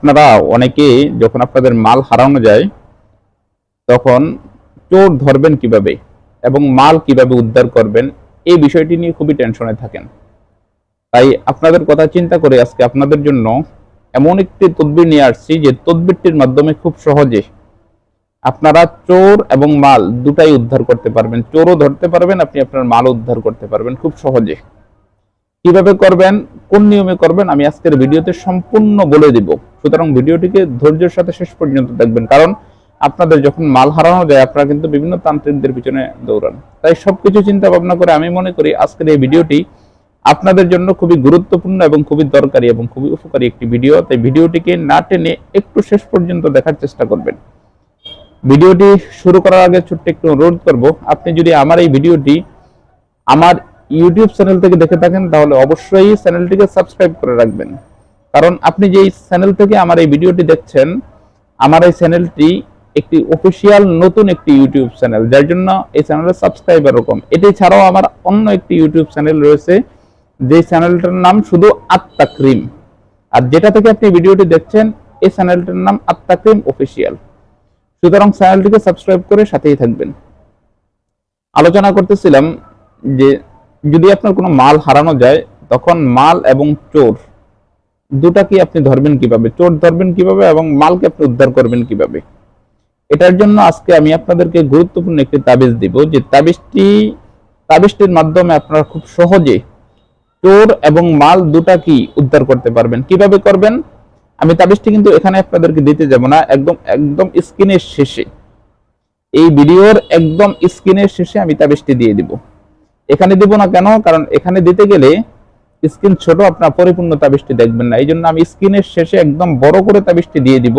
আপনারা অনেকেই যখন আপনাদের মাল হারানো যায় তখন চোর ধরবেন কিভাবে এবং মাল কিভাবে উদ্ধার করবেন এই বিষয়টি নিয়ে খুবই টেনশনে থাকেন। তাই আপনাদের কথা চিন্তা করে আজকে আপনাদের জন্য এমন একটি তদবির নিয়ে আসছি যে তদবিরটির মাধ্যমে খুব সহজে আপনারা চোর এবং মাল দুটাই উদ্ধার করতে পারবেন। চোরও ধরতে পারবেন, আপনি আপনার মাল উদ্ধার করতে পারবেন খুব সহজে। কিভাবে করবেন, কোন নিয়মে করবেন আমি আজকের ভিডিওতে সম্পূর্ণ বলে দিব। সুতরাং ভিডিওটিকে ধৈর্যের সাথে শেষ পর্যন্ত দেখবেন, কারণ আপনাদের যখন মাল হারানো যায় আপনারা কিন্তু বিভিন্ন তান্ত্রিকদের পিছনে দৌড়ান। তাই সবকিছু চিন্তা ভাবনা করে আমি মনে করি আজকের এই ভিডিওটি আপনাদের জন্য খুবই গুরুত্বপূর্ণ এবং খুবই দরকারি এবং খুবই উপকারী একটি ভিডিও। তাই ভিডিওটিকে না টেনে একটু শেষ পর্যন্ত দেখার চেষ্টা করবেন। ভিডিওটি শুরু করার আগে ছোট্ট একটু অনুরোধ করব, আপনি যদি আমার এই ভিডিওটি আমার ইউটিউব চ্যানেল থেকে দেখে থাকেন তাহলে অবশ্যই চ্যানেলটিকে সাবস্ক্রাইব করে রাখবেন। কারণ আপনি যে চ্যানেল থেকে আমার এই ভিডিওটি দেখছেন, আমার এই চ্যানেলটি একটি অফিসিয়াল নতুন একটি ইউটিউব চ্যানেল, যার জন্য এই চ্যানেলের সাবস্ক্রাইবার কম। এটি ছাড়াও আমার অন্য একটি ইউটিউব চ্যানেল রয়েছে, যে চ্যানেলটার নাম শুধু আত্মাক্রিম। আর যেটা থেকে আপনি ভিডিওটি দেখছেন এই চ্যানেলটার নাম আত্মাক্রিম অফিসিয়াল। সুতরাং চ্যানেলটিকে সাবস্ক্রাইব করে সাথেই থাকবেন। আলোচনা করতেছিলাম যে যদি আপনার কোনো মাল হারানো যায় তখন মাল এবং চোর দুটাকে আপনি ধরবেন কিভাবে, চোর ধরবেন কিভাবে এবং মালকে আপনি উদ্ধার করবেন কিভাবে। এটার জন্য আজকে আমি আপনাদেরকে গুরুত্বপূর্ণ একটি তাবিজ দিব, যে তাবিজটির মাধ্যমে আপনারা খুব সহজে চোর এবং মাল দুটাকেই উদ্ধার করতে পারবেন। কিভাবে করবেন আমি তাবিজটি কিন্তু এখানে আপনাদেরকে দিতে যাব না, একদম স্ক্রিনের শেষে, এই ভিডিওর একদম স্ক্রিনের শেষে আমি তাবিজটি দিয়ে দিব। এখানে দিব না কেন, কারণ এখানে দিতে গেলে স্ক্রিন ছোট, আপনার পরিপূর্ণ তাবিজটি দেখবেন না। এই জন্য আমি স্ক্রিনের শেষে একদম বড় করে তাবিজটি দিয়ে দিব,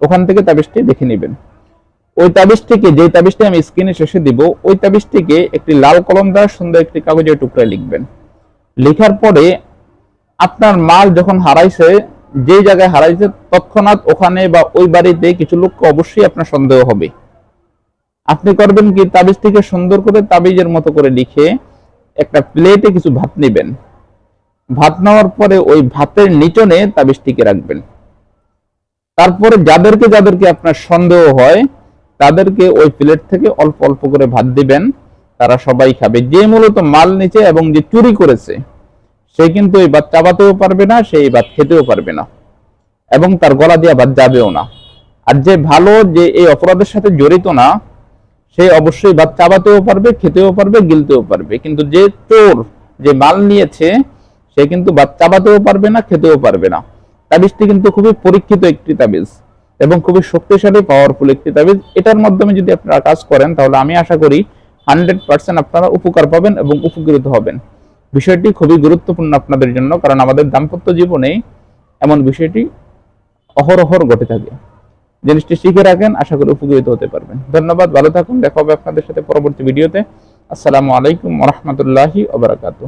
ওখান থেকে তাবিজটি দেখে নেবেন। ওই তাবিজটিকে, যে তাবিজটি আমি স্ক্রিনের শেষে দিব, ওই তাবিজটিকে একটি লাল কলম দ্বারা সুন্দর একটি কাগজের টুকরায় লিখবেন। লেখার পরে আপনার মাল যখন হারাইছে, যে জায়গায় হারাইছে তৎক্ষণাৎ ওখানে বা ওই বাড়িতে কিছু লোককে অবশ্যই আপনার সন্দেহ হবে। আপনি করবেন কি, তাবিজটিকে সুন্দর করে তাবিজের মতো করে লিখে একটা প্লেটে কিছু ভাত নেবেন। ভাত নেওয়ার পরে ওই ভাতের নিচনে তাবিজটিকে রাখবেন। তারপরে যাদেরকে আপনার সন্দেহ হয় তাদেরকে ওই প্লেট থেকে অল্প অল্প করে ভাত দিবেন, তারা সবাই খাবে। যে মূলত মাল নিচে এবং যে চুরি করেছে সে কিন্তু এই ভাত চাবাতেও পারবে না, সে এই ভাত খেতেও পারবে না এবং তার গলা দিয়ে ভাত যাবেও না। আর যে ভালো, যে এই অপরাধের সাথে জড়িত না, সে অবশ্যই ভাত চাবাতেও পারবে, খেতেও পারবে, গিলতেও পারবে। কিন্তু যে চোর, যে মাল নিয়েছে, সে কিন্তু ভাত চাবাতেও পারবে না, খেতেও পারবে না। তাবিজটি কিন্তু খুবই পরীক্ষিত একটি তাবিজ এবং খুবই শক্তিশালী পাওয়ারফুল একটি তাবিজ। এটার মাধ্যমে যদি আপনারা কাজ করেন তাহলে আমি আশা করি 100% আপনারা উপকার পাবেন এবং উপকৃত হবেন। বিষয়টি খুবই গুরুত্বপূর্ণ আপনাদের জন্য, কারণ আমাদের দাম্পত্য জীবনে এমন বিষয়টি অহরহ ঘটে থাকে। জিনিসটি শিখে রাখেন, আশা করি উপকৃত হতে পারবেন। ধন্যবাদ, ভালো থাকুন, দেখা হবে আপনাদের সাথে পরবর্তী ভিডিওতে। আসসালামু আলাইকুম ওয়া রাহমাতুল্লাহি ওয়া বারাকাতুহু।